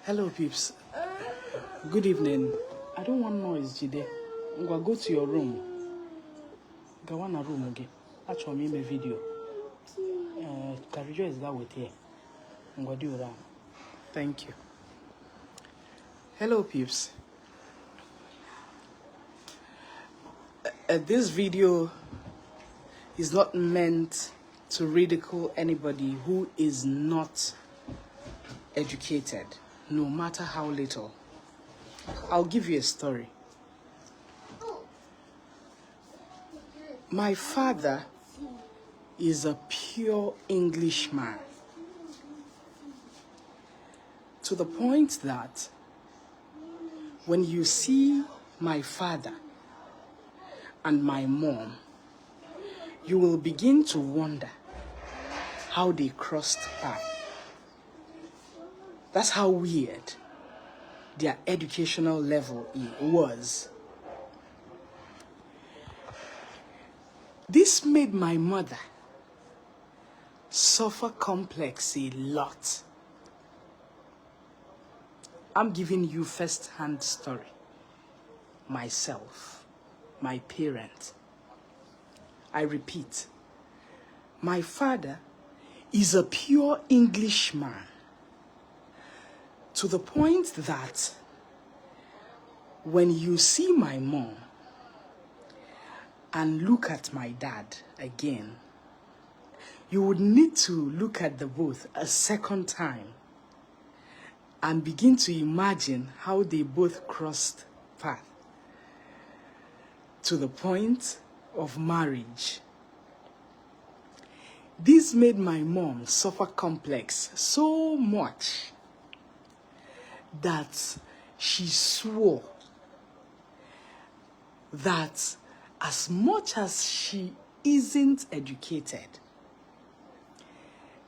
Hello, peeps. Good evening. I don't want noise, Jide. Go to your room. Go on a room again. That's for me, my video. Karijo is that with here. Go do that. Thank you. Hello, peeps. This video is not meant to ridicule anybody who is not educated, no matter how little. I'll give you a story. My father is a pure Englishman, to the point that when you see my father and my mom, you will begin to wonder how they crossed paths. That's how weird their educational level was. This made my mother suffer complex a lot. I'm giving you first-hand story. Myself, my parent. I repeat, my father is a pure Englishman, to the point that when you see my mom and look at my dad again, you would need to look at the both a second time and begin to imagine how they both crossed paths to the point of marriage. This made my mom suffer complex so much that she swore that as much as she isn't educated,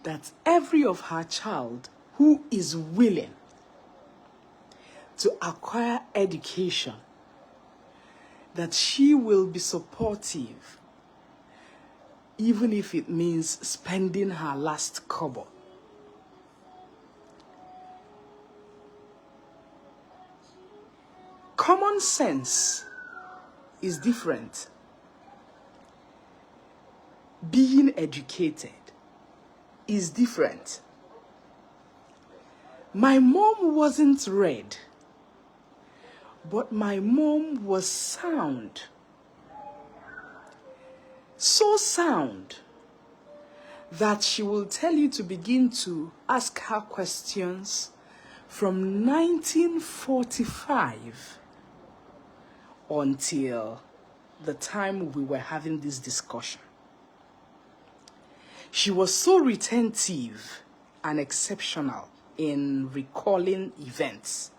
that every of her child who is willing to acquire education, that she will be supportive, even if it means spending her last kobo. Common sense is different. Being educated is different. My mom wasn't read, but my mom was sound. So sound that she will tell you to begin to ask her questions from 1945 until the time we were having this discussion. She was so retentive and exceptional in recalling events.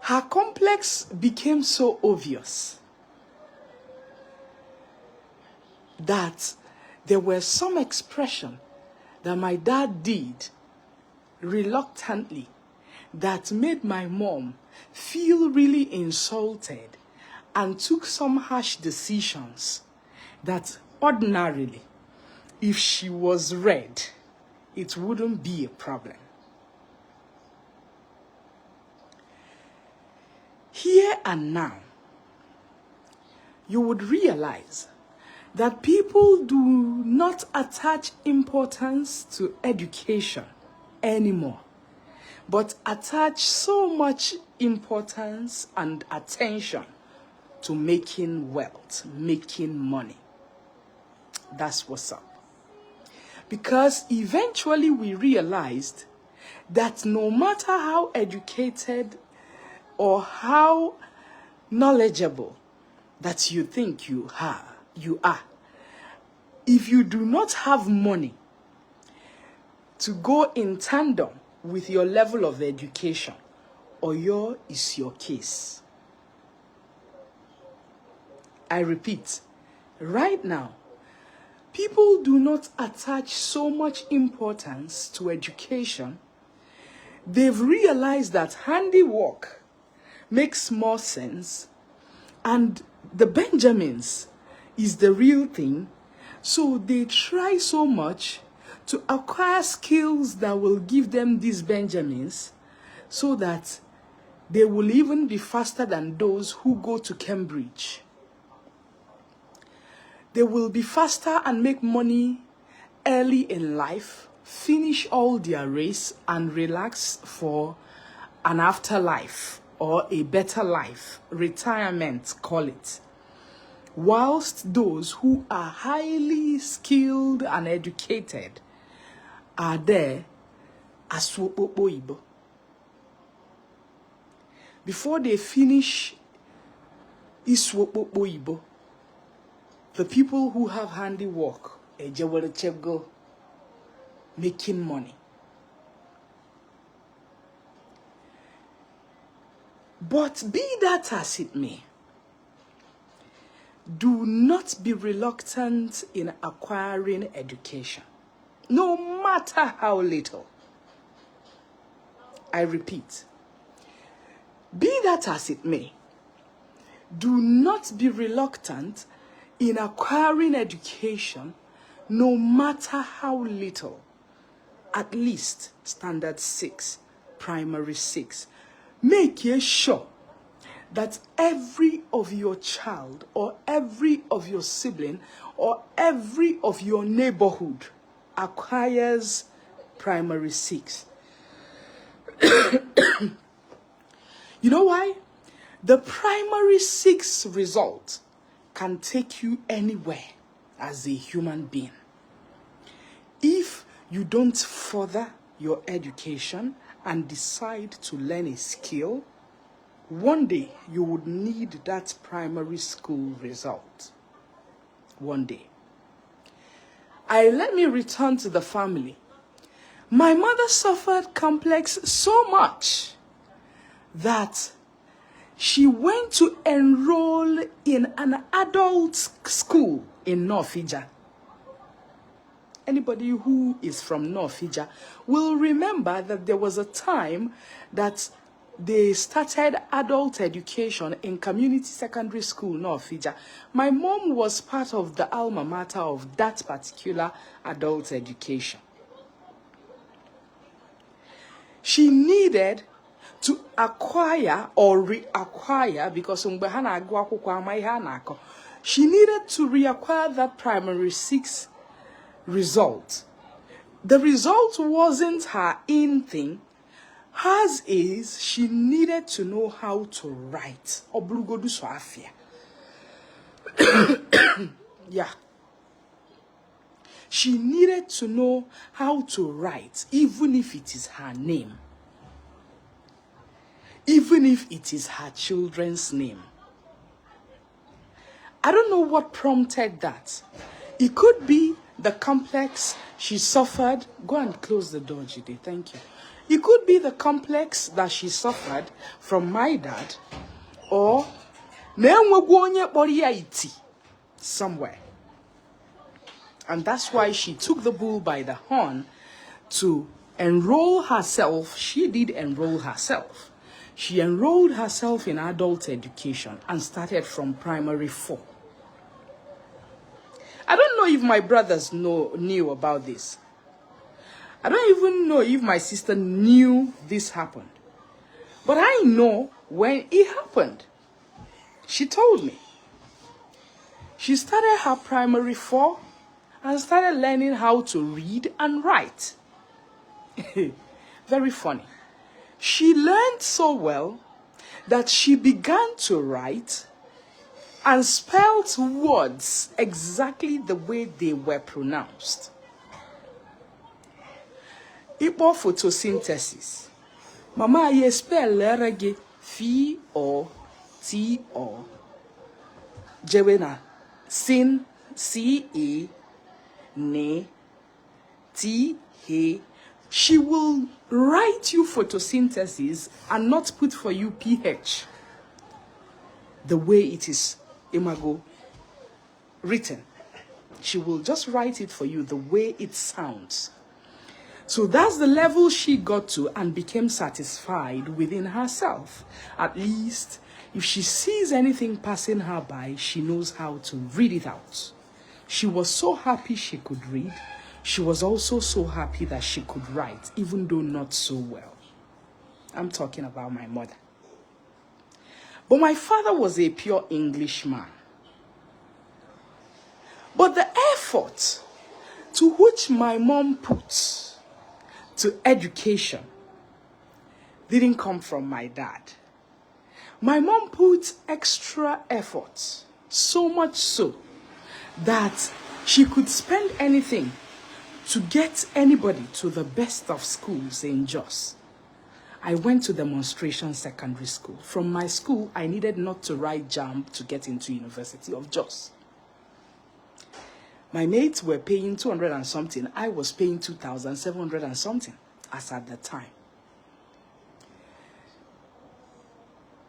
Her complex became so obvious that there were some expression that my dad did reluctantly that made my mom feel really insulted and took some harsh decisions that ordinarily, if she was read, it wouldn't be a problem. Here and now, you would realize that people do not attach importance to education anymore, but attach so much importance and attention to making wealth, making money. That's what's up. Because eventually we realized that no matter how educated or how knowledgeable that you think you are, if you do not have money to go in tandem with your level of education, Oyo is your case. I repeat, right now, people do not attach so much importance to education. They've realized that handiwork makes more sense, and the Benjamins is the real thing. So they try so much to acquire skills that will give them these Benjamins so that they will even be faster than those who go to Cambridge. They will be faster and make money early in life, finish all their race, and relax for an afterlife or a better life, retirement, call it. Whilst those who are highly skilled and educated are there as Ibo. Before they finish Iswopopo Ibo, the people who have handiwork, go making money. But be that as it may, do not be reluctant in acquiring education, no matter how little. I repeat, be that as it may, do not be reluctant in acquiring education, no matter how little. At least standard 6, primary 6. Make sure that every of your child or every of your sibling or every of your neighborhood acquires primary 6. You know why? The primary 6 result can take you anywhere as a human being. If you don't further your education and decide to learn a skill, one day you would need that primary school result. One day. Let me return to the family. My mother suffered complex so much that she went to enroll in an adult school in North Ija. Anybody who is from North Ija will remember that there was a time that they started adult education in community secondary school North Ija. My mom was part of the alma mater of that particular adult education. She needed to acquire or reacquire, because she needed to reacquire that primary 6 result. The result wasn't her in thing. Hers is she needed to know how to write. Yeah. She needed to know how to write, even if it is her name. Even if it is her children's name. I don't know what prompted that. It could be the complex she suffered. Go and close the door, Judy. Thank you. It could be the complex that she suffered from my dad, or somewhere. And that's why she took the bull by the horn to enroll herself. She did enroll herself. She enrolled herself in adult education and started from primary 4. I don't know if my brothers knew about this. I don't even know if my sister knew this happened. But I know when it happened. She told me. She started her primary 4 and started learning how to read and write. Very funny. She learned so well that she began to write and spelled words exactly the way they were pronounced. Ipo photosynthesis. Mama, ye spell lerege F-O-T-O. Jewena sin C-E ne T-H. She will write you photosynthesis and not put for you PH. The way it is imago written. She will just write it for you the way it sounds. So that's the level she got to and became satisfied within herself. At least, if she sees anything passing her by, she knows how to read it out. She was so happy she could read. she was also so happy that she could write, even though not so well. I'm talking about my mother. But my father was a pure Englishman. But the effort to which my mom put to education didn't come from my dad. My mom put extra effort, so much so that she could spend anything to get anybody to the best of schools in Jos. I went to demonstration secondary school. From my school, I needed not to write JAMB to get into University of Jos. My mates were paying 200 and something. I was paying 2,700 and something as at the time.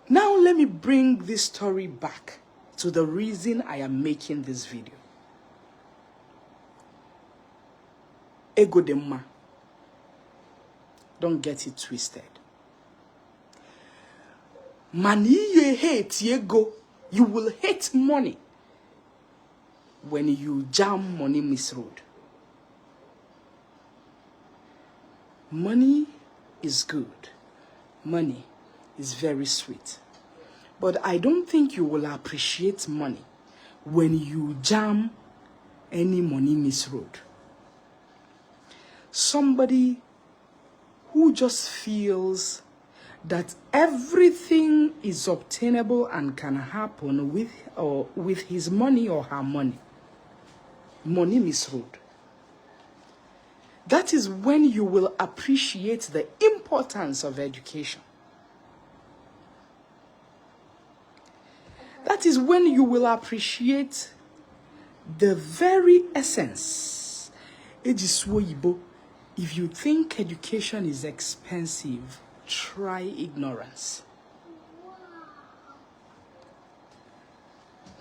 Now let me bring this story back to the reason I am making this video. Ego demma. Don't get it twisted. Money you hate, ego. You will hate money when you jam money miss road. Money is good. Money is very sweet. But I don't think you will appreciate money when you jam any money miss road. Somebody who just feels that everything is obtainable and can happen with his money or her money. Money miss road. That is when you will appreciate the importance of education. That is when you will appreciate the very essence. If you think education is expensive, try ignorance.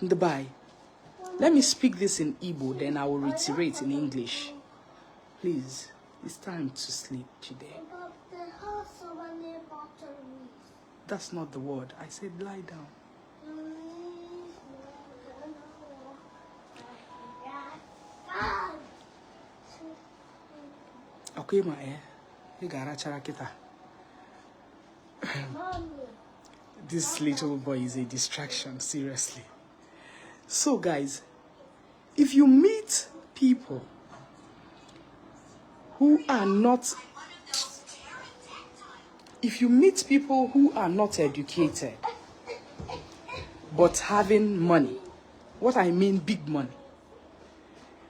Goodbye. Let me speak this in Igbo, then I will reiterate in English. Please, it's time to sleep today. That's not the word. I said lie down. Okay, my ear. You got a charakita. This little boy is a distraction, seriously. So, guys, if you meet people who are not educated, but having money, what I mean big money,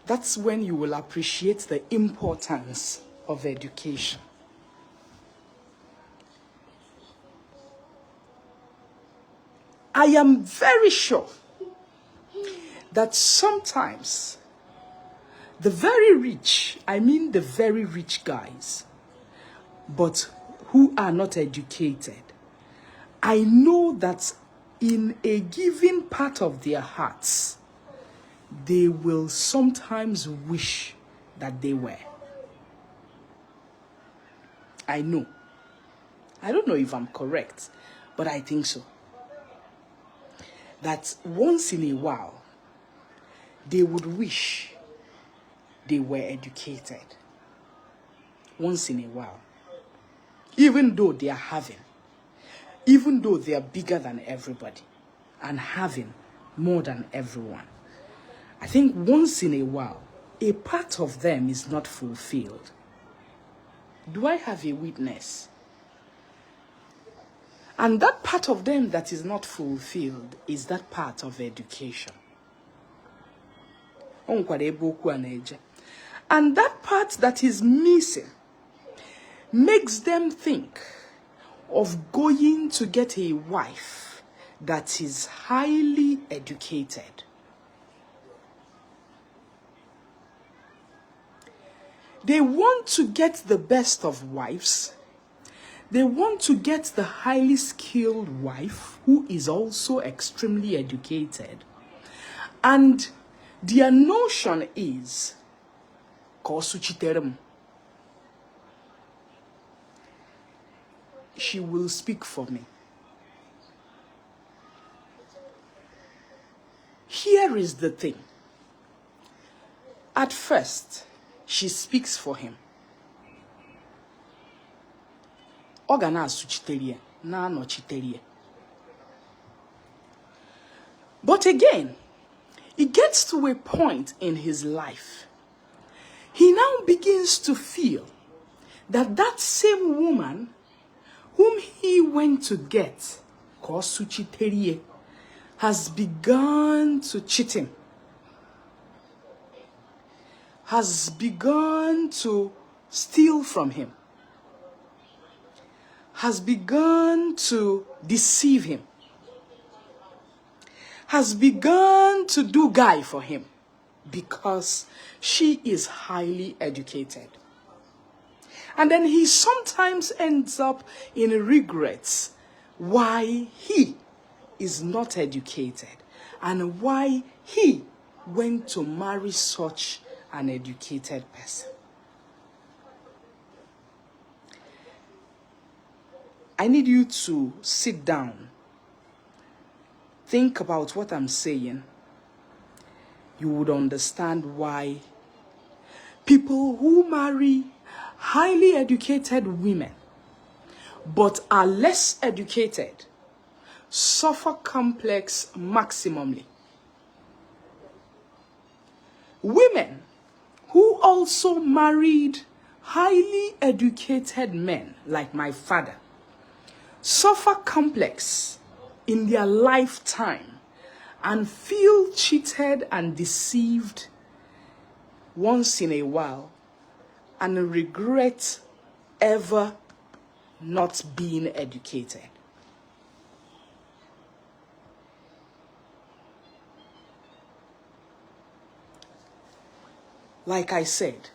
that's when you will appreciate the importance of education. I am very sure that sometimes the very rich, I mean the very rich guys, but who are not educated, I know that in a given part of their hearts, they will sometimes wish that they were. I know. I don't know if I'm correct, but I think so. That once in a while, they would wish they were educated. Once in a while. Even though they are having. Even though they are bigger than everybody. And having more than everyone. I think once in a while, a part of them is not fulfilled. Do I have a witness? And that part of them that is not fulfilled is that part of education. And that part that is missing makes them think of going to get a wife that is highly educated. They want to get the best of wives. They want to get the highly skilled wife who is also extremely educated. And their notion is, she will speak for me. Here is the thing. At first, she speaks for him. Ogana suchiterie, na no chiterie. But again, it gets to a point in his life. He now begins to feel that that same woman whom he went to get, Kosuchiterie, has begun to cheat him. Has begun to steal from him. Has begun to deceive him. Has begun to do guy for him because she is highly educated. And then he sometimes ends up in regrets why he is not educated and why he went to marry such an educated person. I need you to sit down, think about what I'm saying. You would understand why people who marry highly educated women but are less educated suffer complex maximally. Women who also married highly educated men like my father suffer complex in their lifetime and feel cheated and deceived once in a while and regret ever not being educated. Like I said,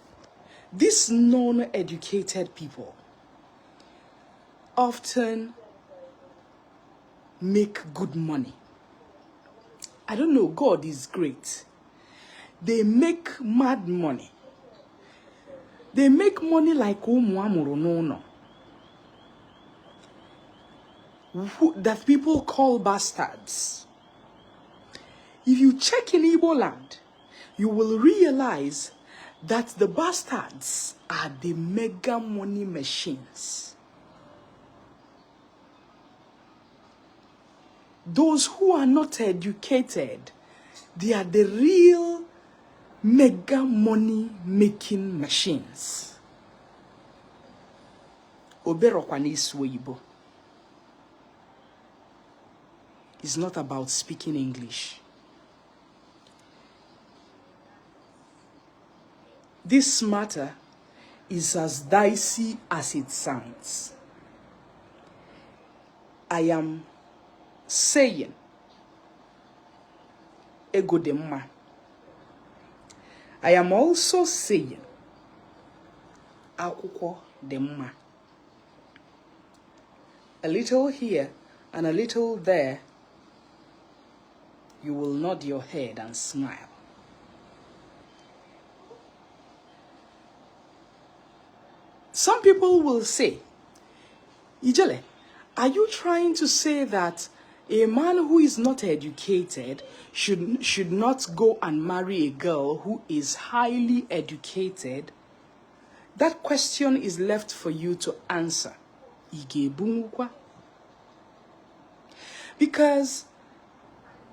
these non-educated people often make good money. I don't know, God is great. They make mad money. They make money like that people call bastards. If you check in Igbo land, you will realize that the bastards are the mega money machines. Those who are not educated, they are the real mega money making machines. Oberokwani Igbo. It's not about speaking English. This matter is as dicey as it sounds. I am saying ego demma. I am also saying akwụkwọ demma. A little here and a little there, you will nod your head and smile. Some people will say, Ijele, are you trying to say that a man who is not educated should not go and marry a girl who is highly educated? That question is left for you to answer. Because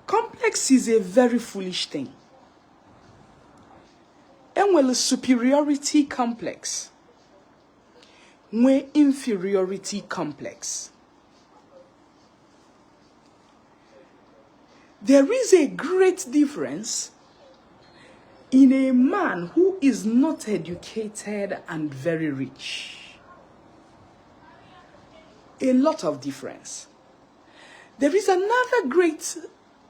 complex is a very foolish thing. And well, superiority complex. Where inferiority complex. There is a great difference in a man who is not educated and very rich. A lot of difference. There is another great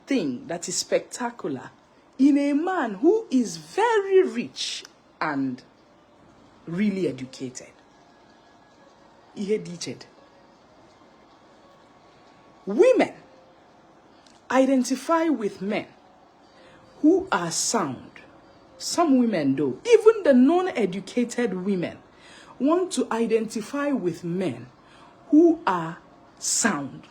thing that is spectacular in a man who is very rich and really educated. Women identify with men who are sound. Some women do. Even the non-educated women want to identify with men who are sound.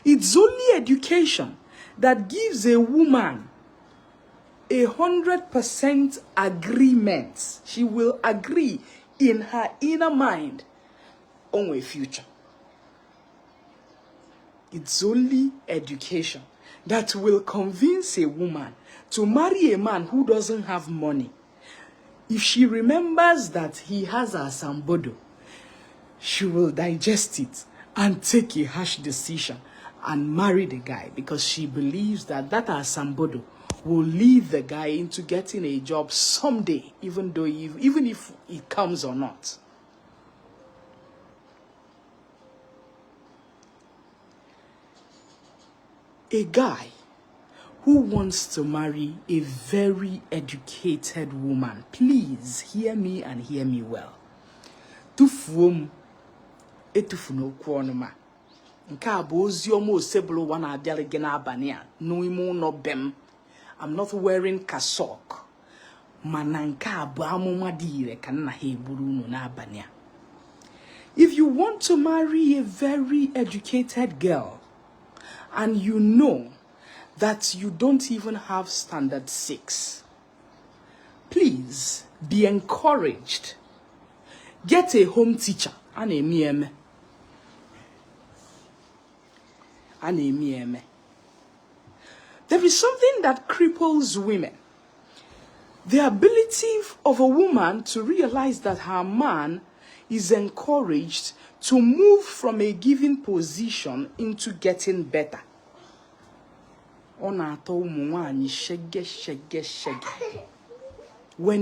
It's only education that gives a woman 100% agreement. She will agree in her inner mind on a future. It's only education that will convince a woman to marry a man who doesn't have money. If she remembers that he has a sambodo, she will digest it and take a harsh decision and marry the guy, because she believes that asambodo will lead the guy into getting a job someday, even if it comes or not. A guy who wants to marry a very educated woman, please hear me and hear me well. Tufuom etufuno kwonoma. Nke abo oziomo osebulu wana abialege na abani a no imo no bem. I'm not wearing kasok. Mana nke abo amuma dire kana heburu no na abani a. If you want to marry a very educated girl and you know that you don't even have standard 6, please be encouraged. Get a home teacher. There is something that cripples women. The ability of a woman to realize that her man is encouraged to move from a given position into getting better. When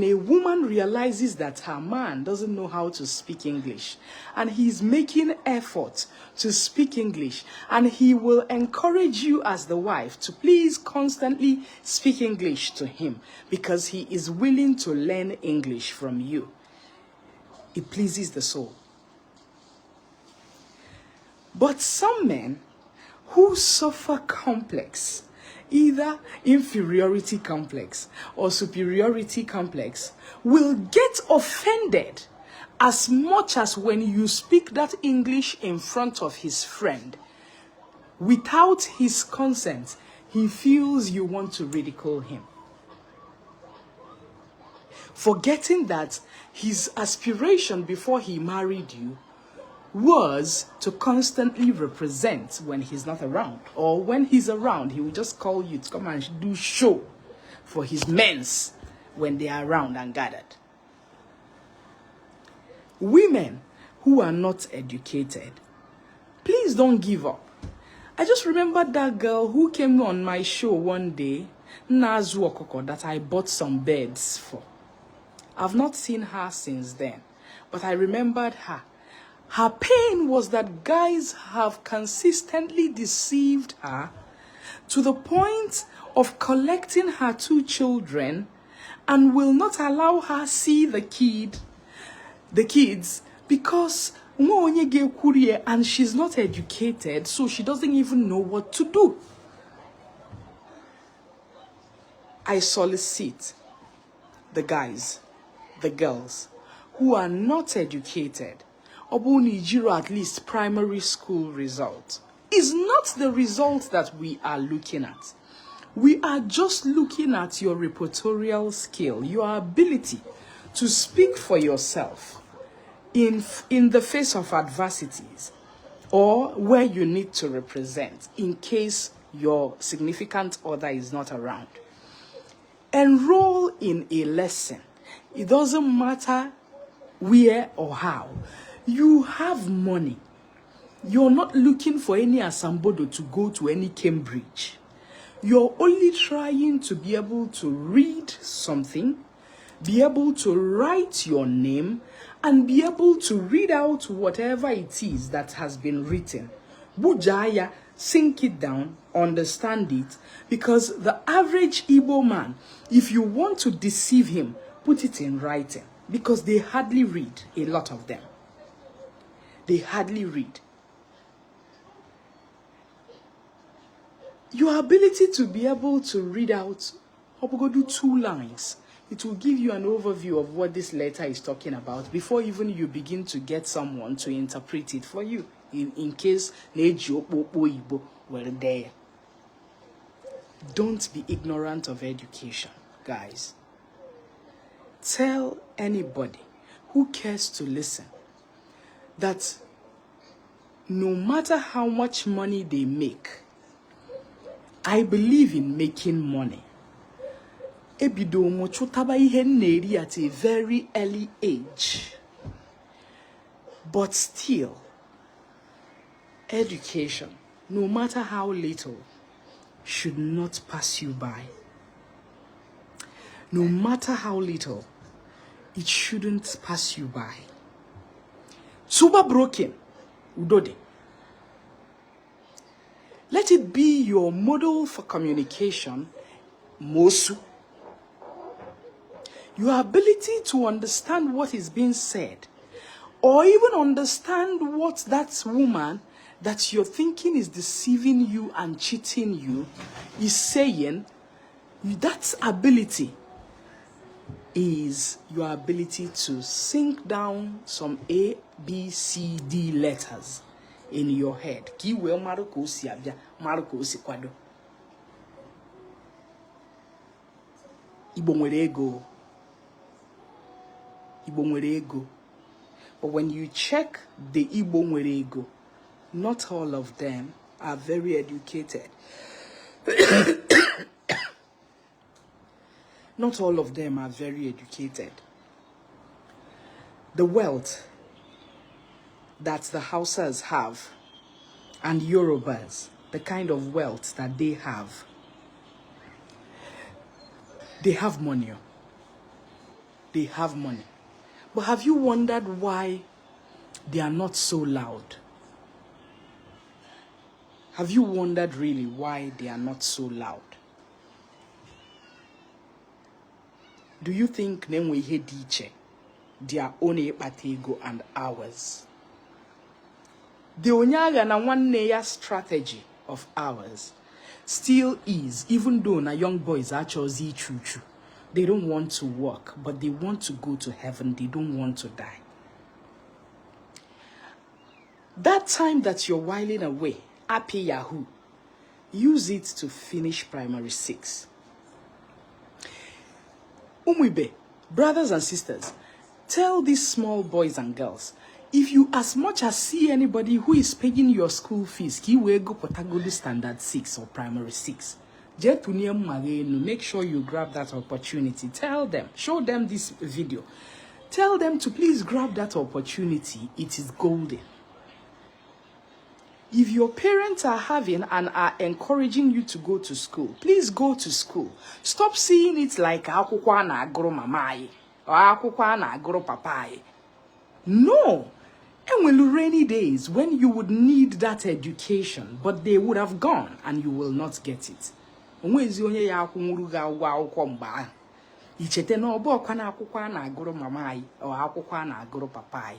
a woman realizes that her man doesn't know how to speak English and he's making effort to speak English, and he will encourage you as the wife to please constantly speak English to him because he is willing to learn English from you, it pleases the soul. But some men who suffer complex, either inferiority complex or superiority complex, will get offended as much as when you speak that English in front of his friend. Without his consent, he feels you want to ridicule him, forgetting that his aspiration before he married you was to constantly represent when he's not around, or when he's around, he will just call you to come and do show for his men's when they are around and gathered. Women who are not educated, please don't give up. I just remember that girl who came on my show one day, Nazu Okoko, that I bought some beds for. I've not seen her since then, but I remembered her. Her pain was that guys have consistently deceived her to the point of collecting her 2 children and will not allow her see the kids because and she's not educated, so she doesn't even know what to do. I solicit the guys, the girls who are not educated, Obunijiro at least primary school result is not the result that we are looking at. We are just looking at your repertorial skill, your ability to speak for yourself in the face of adversities, or where you need to represent in case your significant other is not around. Enroll in a lesson. It doesn't matter where or how. You have money. You're not looking for any asambodo to go to any Cambridge. You're only trying to be able to read something, be able to write your name, and be able to read out whatever it is that has been written. Bujaya, sink it down, understand it, because the average Igbo man, if you want to deceive him, put it in writing, because they hardly read, a lot of them. They hardly read. Your ability to be able to read out, do 2 lines, it will give you an overview of what this letter is talking about before even you begin to get someone to interpret it for you, in case were there. Don't be ignorant of education. guys. Tell anybody who cares to listen that no matter how much money they make, I believe in making money. Ebido mo chotaba ihe neri at a very early age. But still, education, no matter how little, should not pass you by. No matter how little, it shouldn't pass you by. Super broken, udode. Let it be your model for communication, mosu. Your ability to understand what is being said, or even understand what that woman that you're thinking is deceiving you and cheating you is saying, that ability is your ability to sink down some A, B, C, D letters in your head. Kiwe maruko si abia, maruko si kwado. Igbo nwere ego. Igbo nwere ego. But when you check the Igbo nwere ego, not all of them are very educated. Not all of them are very educated. The wealth that the Hausas have and Yorubas, the kind of wealth that they have money. They have money. But have you wondered why they are not so loud? Have you wondered really why they are not so loud? Do you think Nemwe Hediche, their own ego and ours? The Onyaga na one neya strategy of ours still is, even though na young boys are choosy choo-choo. They don't want to work, but they want to go to heaven. They don't want to die. That time that you're whiling away, happy Yahoo, use it to finish primary 6. Umuibe, brothers and sisters, tell these small boys and girls, if you as much as see anybody who is paying your school fees, ki we go Potagolu standard 6 or primary 6, make sure you grab that opportunity. Tell them, show them this video. Tell them to please grab that opportunity. It is golden. If your parents are having and are encouraging you to go to school, please go to school. Stop seeing it like akwụkwọ na agụrụ mamaye or akwụkwọ na agụrụ papaye. No. And will rainy days when you would need that education, but they would have gone and you will not get it. Onwezi onye ya akwụnwuru ga ụgwọ akwụkwọ mgbe ahụ. Ichete na ọbụ ọkwa na akwụkwọ na agụrụ mamaye or akwụkwọ na agụrụ papaye.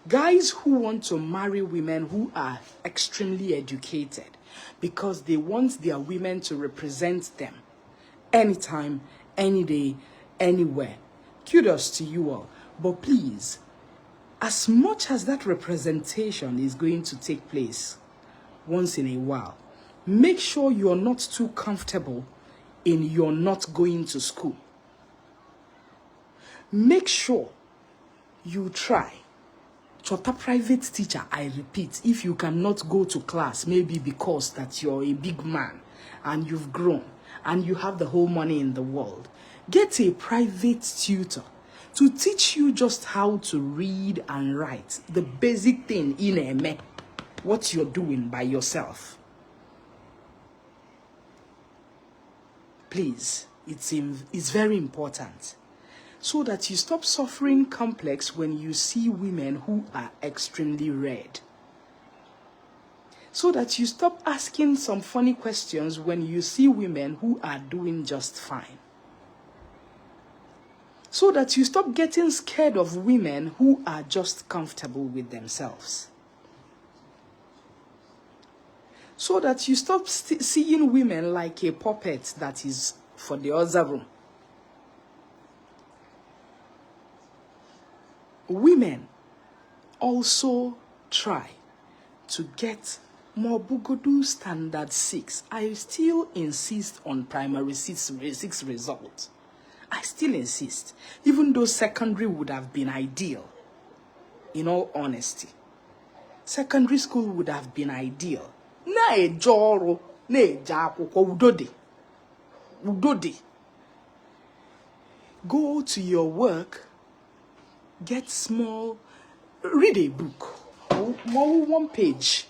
Guys who want to marry women who are extremely educated because they want their women to represent them anytime, any day, anywhere. Kudos to you all. But please, as much as that representation is going to take place once in a while, make sure you're not too comfortable in your not going to school. Make sure you try. Chota private teacher, I repeat, if you cannot go to class, maybe because that you're a big man and you've grown and you have the whole money in the world, get a private tutor to teach you just how to read and write, the basic thing in a what you're doing by yourself. Please, it's very important. So that you stop suffering complex when you see women who are extremely red. So that you stop asking some funny questions when you see women who are doing just fine. So that you stop getting scared of women who are just comfortable with themselves. So that you stop seeing women like a puppet that is for the other room. Women also try to get Mobugodu Standard 6. I still insist on primary 6 results. I still insist. Even though secondary would have been ideal. In all honesty. Secondary school would have been ideal. Na ejoro, na ejakwukwo udode. Udode. Go to your work, get small, read a book, or 1 page.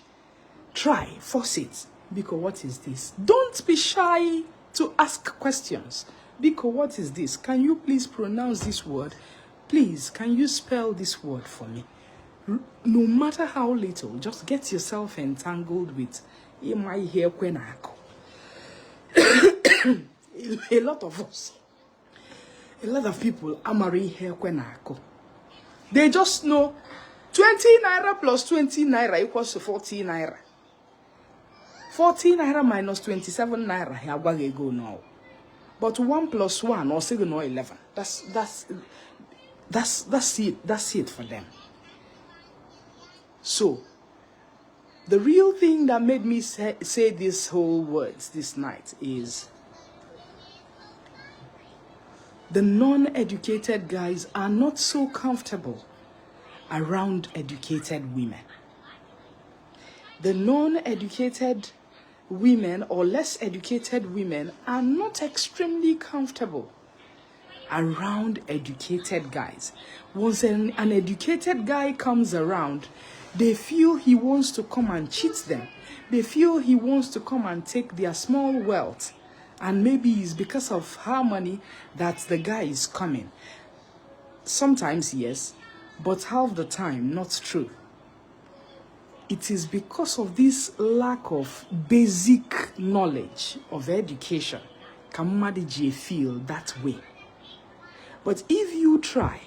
Try, force it. Because what is this? Don't be shy to ask questions. Because what is this? Can you please pronounce this word? Please, can you spell this word for me? No matter how little, just get yourself entangled with my hair kwenako. A lot of us, a lot of people are marrying hair kwenako. They just know 20 naira plus 20 naira equals to 40 naira. 40 naira minus 27 naira, here we go now. But 1 plus 1 or 7 or 11. That's it. That's it for them. So, the real thing that made me say these whole words this night is the non-educated guys are not so comfortable around educated women. The non-educated women or less educated women are not extremely comfortable around educated guys. Once an educated guy comes around, they feel he wants to come and cheat them. They feel he wants to come and take their small wealth. And maybe it's because of harmony that the guy is coming. Sometimes yes, but half the time not true. It is because of this lack of basic knowledge of education Kamadiji feel that way. But if you try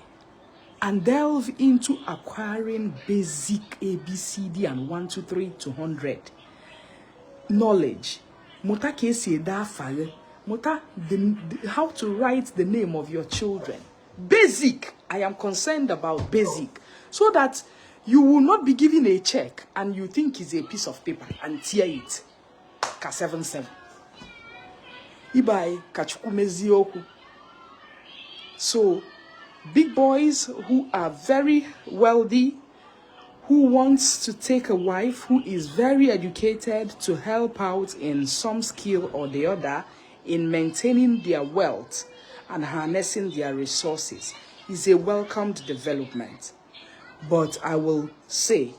and delve into acquiring basic ABCD and 1, 2, 3 to 100 knowledge, Mota kesi da fire, Mota how to write the name of your children. Basic. I am concerned about basic. So that you will not be given a check and you think it's a piece of paper and tear it. Ka 77. Ibai kachukumezi oku. So, big boys who are very wealthy, who wants to take a wife who is very educated to help out in some skill or the other in maintaining their wealth and harnessing their resources is a welcomed development. But I will say,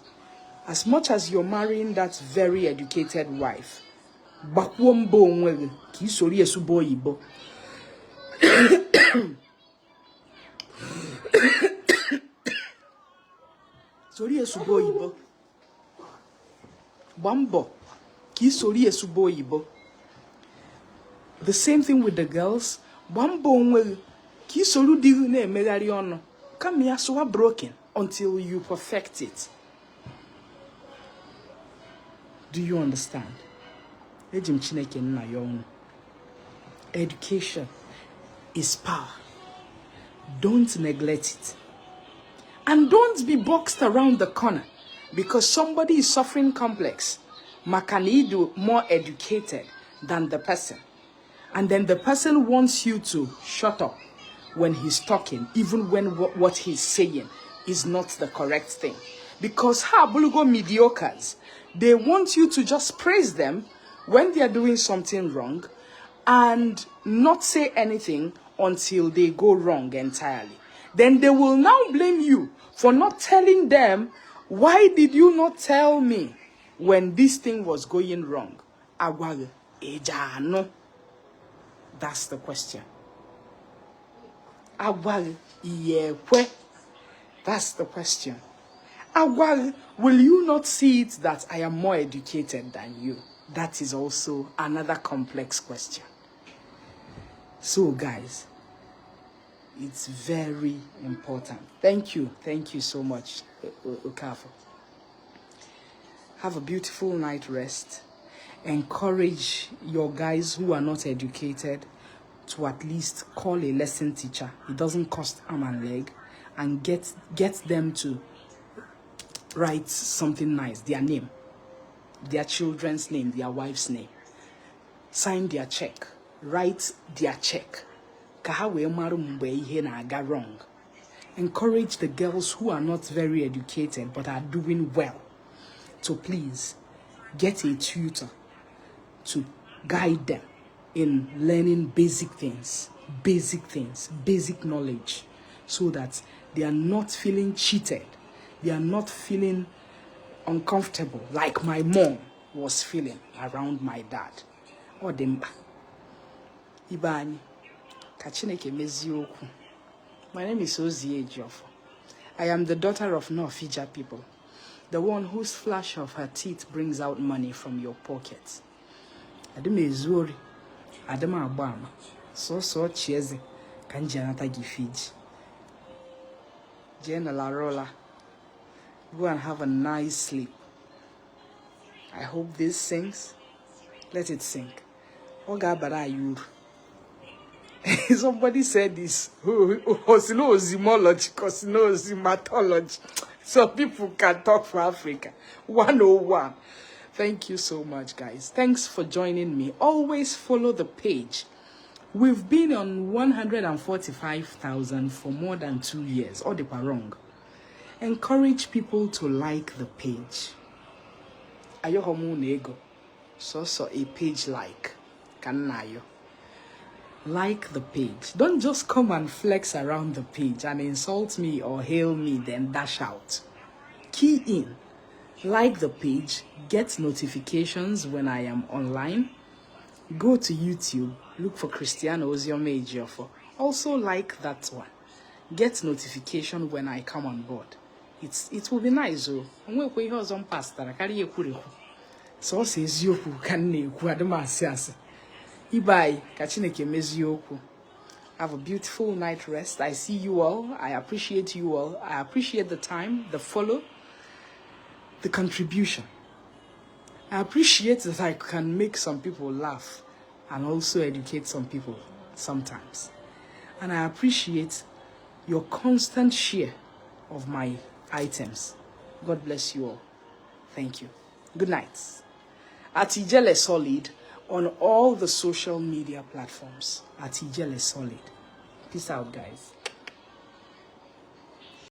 as much as you're marrying that very educated wife, bakwombo onwe ki sori esubo yibo. Sori esubo yibo. Bambo ki sori esubo yibo. The same thing with the girls. Bambo onwe ki soru diru na emegari ono. Come here so broken until you perfect it. Do you understand? Education is power. Don't neglect it. And don't be boxed around the corner because somebody is suffering complex. Makanidu more educated than the person. And then the person wants you to shut up when he's talking, even when what he's saying is not the correct thing. Because bulugo mediocres, they want you to just praise them when they are doing something wrong and not say anything until they go wrong entirely. Then they will now blame you for not telling them, why did you not tell me when this thing was going wrong? Agwage, ejano. That's the question. Agwage, iyekwe. That's the question. Agwage, will you not see it that I am more educated than you? That is also another complex question. So guys, it's very important. Thank you so much, Okafo. Have a beautiful night rest. Encourage your guys who are not educated to at least call a lesson teacher. It doesn't cost arm and leg, and get them to write something nice, their name. their children's name, their wife's name. Sign their check. Write their check. Kahawe maru mbe ihe na aga wrong. Encourage the girls who are not very educated but are doing well to please get a tutor to guide them in learning basic things, basic knowledge, so that they are not feeling cheated. They are not feeling uncomfortable like my mom was feeling around my dad. Odemba. Ibani. Kachineke mezioku. My name is Ozie Ejiofor. I am the daughter of Norfija people, the one whose flash of her teeth brings out money from your pockets. Ademe Zuri, Adema Abama, so chieze, Kanjanata Gifiji. Jena La Rola, go and have a nice sleep. I hope this sings. Let it sink. Oga Barayur. Somebody said this. Osinozimatology. So people can talk for Africa. 101. Thank you so much, guys. Thanks for joining me. Always follow the page. We've been on 145,000 for more than 2 years. Or they were wrong. Encourage people to like the page. Ayohomu nego. So a page like. Kanayo. Like the page. Don't just come and flex around the page and insult me or hail me, then dash out. Key in. Like the page. Get notifications when I am online. Go to YouTube. Look for Christiana Oziome Ejiofor. Also like that one. Get notification when I come on board. It will be nice. So says you can Ibai, Kachineke mezioku. Have a beautiful night rest. I see you all. I appreciate you all. I appreciate the time, the follow, the contribution. I appreciate that I can make some people laugh and also educate some people sometimes. And I appreciate your constant share of my items. God bless you all. Thank you. Good night. Atijele Solid on all the social media platforms. Atijele Solid. Peace out, guys.